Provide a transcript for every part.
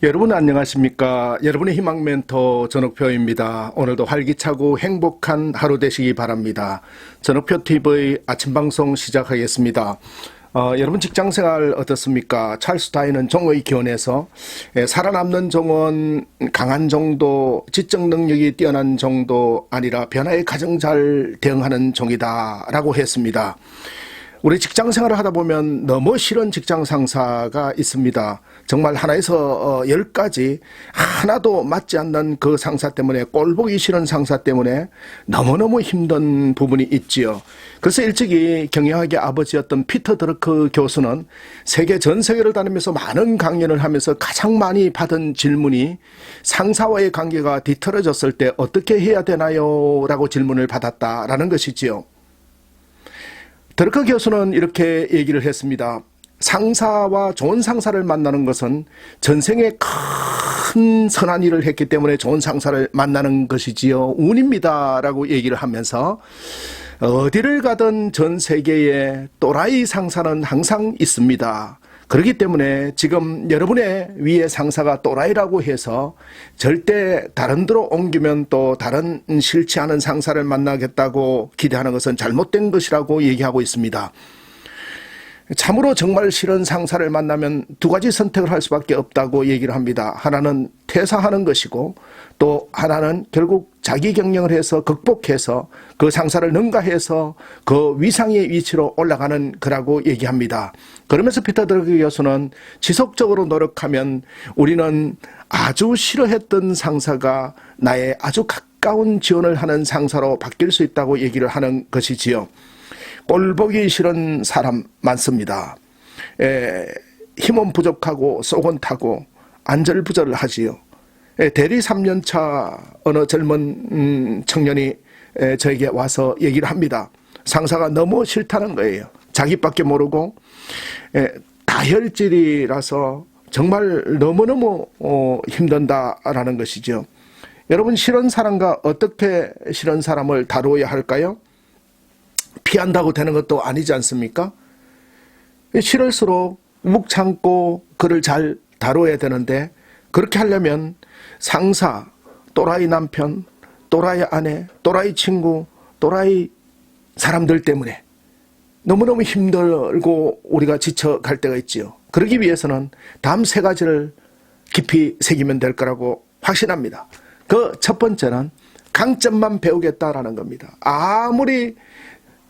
여러분 안녕하십니까? 여러분의 희망 멘토 전옥표입니다. 오늘도 활기차고 행복한 하루 되시기 바랍니다. 전옥표TV 아침 방송 시작하겠습니다. 여러분 직장생활 어떻습니까? 찰스 다윈은 종의 기원에서 살아남는 종은 강한 정도, 지적 능력이 뛰어난 정도 아니라 변화에 가장 잘 대응하는 종이다 라고 했습니다. 우리 직장 생활을 하다 보면 너무 싫은 직장 상사가 있습니다. 정말 하나에서 10가지 하나도 맞지 않는 그 상사 때문에, 꼴보기 싫은 상사 때문에 너무너무 힘든 부분이 있지요. 그래서 일찍이 경영학의 아버지였던 피터 드러크 교수는 전 세계를 다니면서 많은 강연을 하면서 가장 많이 받은 질문이 상사와의 관계가 뒤틀어졌을 때 어떻게 해야 되나요? 라고 질문을 받았다라는 것이지요. 드러크 교수는 이렇게 얘기를 했습니다. 상사와 좋은 상사를 만나는 것은 전생에 큰 선한 일을 했기 때문에 좋은 상사를 만나는 것이지요. 운입니다. 라고 얘기를 하면서 어디를 가든 전 세계에 또라이 상사는 항상 있습니다. 그렇기 때문에 지금 여러분의 위에 상사가 또라이라고 해서 절대 다른 데로 옮기면 또 다른 싫지 않은 상사를 만나겠다고 기대하는 것은 잘못된 것이라고 얘기하고 있습니다. 참으로 정말 싫은 상사를 만나면 두 가지 선택을 할 수밖에 없다고 얘기를 합니다. 하나는 퇴사하는 것이고 또 하나는 결국 자기 경영을 해서 극복해서 그 상사를 능가해서 그 위상의 위치로 올라가는 거라고 얘기합니다. 그러면서 피터 드러크 교수는 지속적으로 노력하면 우리는 아주 싫어했던 상사가 나의 아주 가까운 지원을 하는 상사로 바뀔 수 있다고 얘기를 하는 것이지요. 꼴보기 싫은 사람 많습니다. 힘은 부족하고 속은 타고 안절부절을 하지요. 대리 3년차 어느 젊은 청년이 저에게 와서 얘기를 합니다. 상사가 너무 싫다는 거예요. 자기밖에 모르고 다혈질이라서 정말 너무너무 힘든다라는 것이죠. 여러분, 싫은 사람과 어떻게 싫은 사람을 다루어야 할까요? 피한다고 되는 것도 아니지 않습니까? 싫을수록 묵 참고 그를 잘 다뤄야 되는데, 그렇게 하려면 상사, 또라이 남편, 또라이 아내, 또라이 친구, 또라이 사람들 때문에 너무너무 힘들고 우리가 지쳐갈 때가 있지요. 그러기 위해서는 다음 3가지를 깊이 새기면 될 거라고 확신합니다. 그 첫 번째는 강점만 배우겠다라는 겁니다. 아무리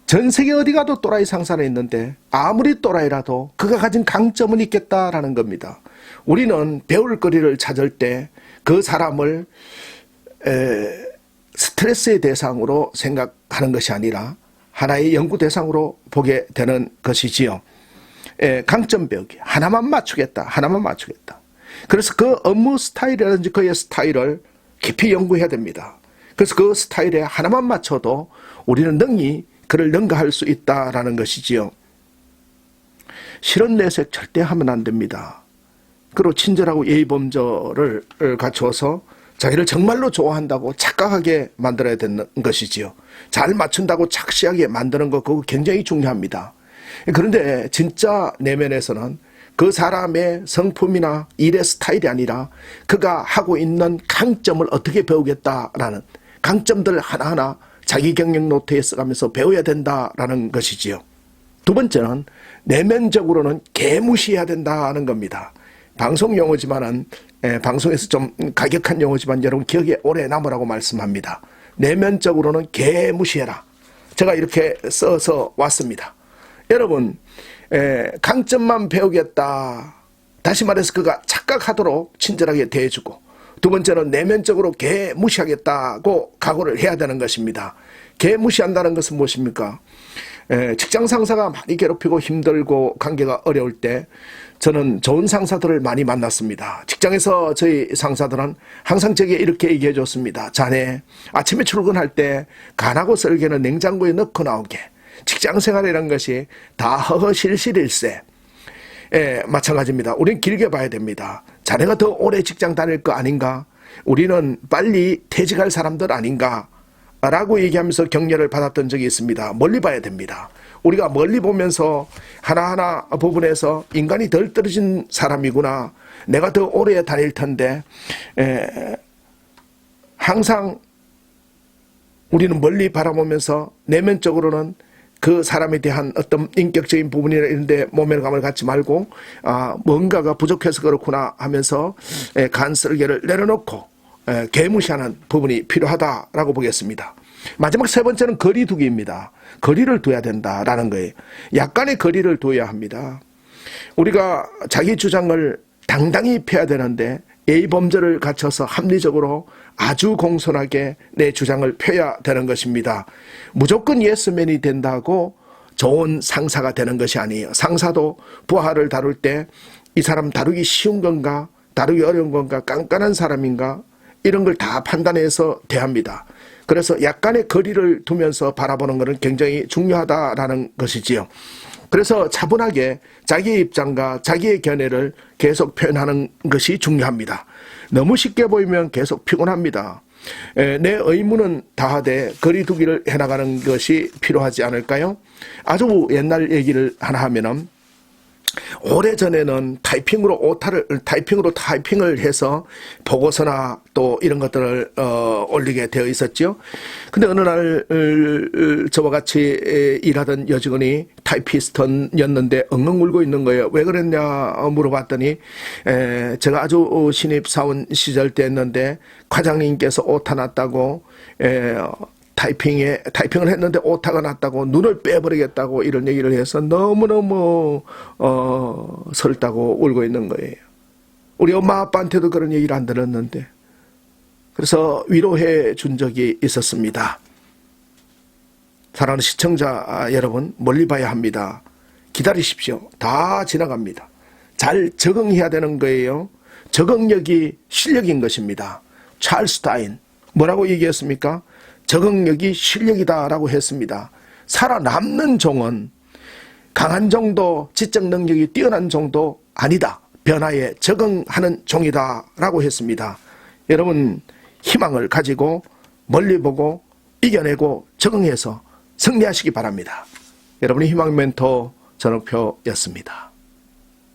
전 세계 어디 가도 또라이 상사는 있는데 아무리 또라이라도 그가 가진 강점은 있겠다라는 겁니다. 우리는 배울 거리를 찾을 때 그 사람을 스트레스의 대상으로 생각하는 것이 아니라 하나의 연구 대상으로 보게 되는 것이지요. 강점 배우기. 하나만 맞추겠다. 하나만 맞추겠다. 그래서 그 업무 스타일이라든지 그의 스타일을 깊이 연구해야 됩니다. 그래서 그 스타일에 하나만 맞춰도 우리는 능히 그를 능가할 수 있다라는 것이지요. 싫은 내색 절대 하면 안 됩니다. 그리고 친절하고 예의범절을 갖추어서 자기를 정말로 좋아한다고 착각하게 만들어야 되는 것이지요. 잘 맞춘다고 착시하게 만드는 것, 그거 굉장히 중요합니다. 그런데 진짜 내면에서는 그 사람의 성품이나 일의 스타일이 아니라 그가 하고 있는 강점을 어떻게 배우겠다라는 강점들 하나하나 자기 경영 노트에 써가면서 배워야 된다라는 것이지요. 두 번째는 내면적으로는 개무시해야 된다는 겁니다. 방송 용어지만은 방송에서 좀 가격한 용어지만 여러분 기억에 오래 남으라고 말씀합니다. 내면적으로는 개무시해라. 제가 이렇게 써서 왔습니다. 여러분, 강점만 배우겠다. 다시 말해서 그가 착각하도록 친절하게 대해주고, 두 번째는 내면적으로 개무시하겠다고 각오를 해야 되는 것입니다. 개무시한다는 것은 무엇입니까? 직장 상사가 많이 괴롭히고 힘들고 관계가 어려울 때 저는 좋은 상사들을 많이 만났습니다. 직장에서 저희 상사들은 항상 제게 이렇게 얘기해 줬습니다. 자네 아침에 출근할 때 간하고 썰개는 냉장고에 넣고 나오게. 직장생활이라는 것이 다 허허실실일세. 마찬가지입니다. 우리는 길게 봐야 됩니다. 자네가 더 오래 직장 다닐 거 아닌가? 우리는 빨리 퇴직할 사람들 아닌가? 라고 얘기하면서 격려를 받았던 적이 있습니다. 멀리 봐야 됩니다. 우리가 멀리 보면서 하나하나 부분에서 인간이 덜 떨어진 사람이구나, 내가 더 오래 다닐 텐데, 항상 우리는 멀리 바라보면서 내면적으로는 그 사람에 대한 어떤 인격적인 부분이나 이런 데 모멸감을 갖지 말고, 뭔가가 부족해서 그렇구나 하면서 간설계를 내려놓고 개무시하는 부분이 필요하다라고 보겠습니다. 마지막 세 번째는 거리두기입니다. 거리를 둬야 된다라는 거예요. 약간의 거리를 둬야 합니다. 우리가 자기 주장을 당당히 펴야 되는데 예의범절을 갖춰서 합리적으로 아주 공손하게 내 주장을 펴야 되는 것입니다. 무조건 예스맨이 된다고 좋은 상사가 되는 것이 아니에요. 상사도 부하를 다룰 때 이 사람 다루기 쉬운 건가, 다루기 어려운 건가, 깐깐한 사람인가, 이런 걸 다 판단해서 대합니다. 그래서 약간의 거리를 두면서 바라보는 것은 굉장히 중요하다라는 것이지요. 그래서 차분하게 자기의 입장과 자기의 견해를 계속 표현하는 것이 중요합니다. 너무 쉽게 보이면 계속 피곤합니다. 내 의무는 다하되 거리두기를 해나가는 것이 필요하지 않을까요? 아주 옛날 얘기를 하나 하면은, 오래전에는 타이핑으로 타이핑을 해서 보고서나 또 이런 것들을 올리게 되어 있었죠. 근데 어느 날 저와 같이 일하던 여직원이 타이피스트였는데 엉엉 울고 있는 거예요. 왜 그랬냐 물어봤더니, 제가 아주 신입사원 시절 때였는데 과장님께서 오타 났다고, 타이핑을 했는데 오타가 났다고, 눈을 빼버리겠다고 이런 얘기를 해서 너무너무 설다고 울고 있는 거예요. 우리 엄마 아빠한테도 그런 얘기를 안 들었는데. 그래서 위로해 준 적이 있었습니다. 사랑하는 시청자 여러분, 멀리 봐야 합니다. 기다리십시오. 다 지나갑니다. 잘 적응해야 되는 거예요. 적응력이 실력인 것입니다. 찰스 다윈 뭐라고 얘기했습니까? 적응력이 실력이다라고 했습니다. 살아남는 종은 강한 정도, 지적 능력이 뛰어난 정도 아니다. 변화에 적응하는 종이다라고 했습니다. 여러분, 희망을 가지고 멀리 보고 이겨내고 적응해서 승리하시기 바랍니다. 여러분의 희망 멘토 전옥표였습니다.